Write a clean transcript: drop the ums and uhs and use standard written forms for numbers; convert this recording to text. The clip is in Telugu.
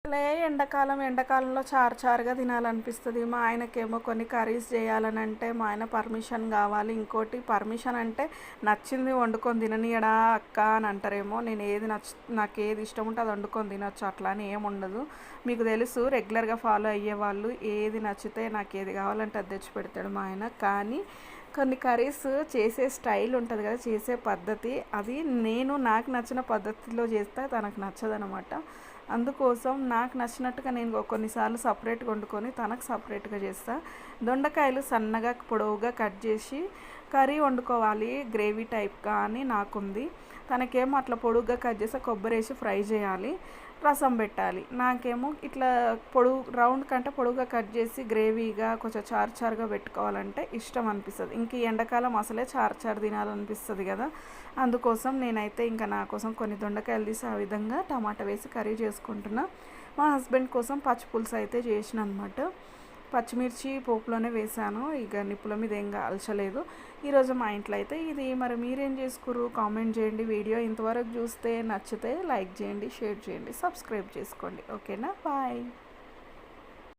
అసలే ఎండాకాలంలో చారుగా తినాలనిపిస్తుంది. మా ఆయనకేమో కొన్ని కర్రీస్ చేయాలని అంటే మా ఆయన పర్మిషన్ కావాలి. ఇంకోటి పర్మిషన్ అంటే నచ్చింది వండుకొని తిననీయడా అక్క అని అంటారేమో. నాకు ఏది ఇష్టం ఉంటే అది వండుకొని తినొచ్చు, అట్లా అని ఏముండదు. మీకు తెలుసు రెగ్యులర్గా ఫాలో అయ్యేవాళ్ళు, ఏది నచ్చితే నాకు ఏది కావాలంటే అది తెచ్చి పెడతాడు మా ఆయన. కానీ కొన్ని కర్రీస్ చేసే స్టైల్ ఉంటుంది కదా, చేసే పద్ధతి, అది నాకు నచ్చిన పద్ధతిలో చేస్తే తనకు నచ్చదనమాట. అందుకోసం నాకు నచ్చినట్టుగా నేను కొన్నిసార్లు సపరేట్గా వండుకొని తనకు సపరేట్గా చేస్తాను. దొండకాయలు సన్నగా పొడవుగా కట్ చేసి కర్రీ వండుకోవాలి గ్రేవీ టైప్గా అని నాకుంది. తనకేమో అట్లా పొడుగ్గా కట్ చేసి కొబ్బరి వేసి ఫ్రై చేయాలి, రసం పెట్టాలి. నాకేమో ఇట్లా రౌండ్ కంటే పొడుగుగా కట్ చేసి గ్రేవీగా కొంచెం చారుగా పెట్టుకోవాలంటే ఇష్టం అనిపిస్తుంది. ఇంక ఈ ఎండాకాలం అసలే చారు తినాలనిపిస్తుంది కదా. అందుకోసం నేనైతే ఇంకా నా కోసం కొన్ని దొండకాయలు తీసి ఆ విధంగా టమాటా వేసి కర్రీ చేసుకుంటున్నా. మా హస్బెండ్ కోసం పచ్చి పులుసు అయితే చేసిన అనమాట. పచ్చిమిర్చి పోపులోనే వేసాను, ఇక నిప్పుల మీద ఏం కాల్చలేదు. ఈరోజు మా ఇంట్లో అయితే ఇది. మరి మీరేం చేసుకుర్రు కామెంట్ చేయండి. వీడియో ఇంతవరకు చూస్తే నచ్చితే లైక్ చేయండి, షేర్ చేయండి, సబ్స్క్రైబ్ చేసుకోండి. ఓకేనా, బాయ్.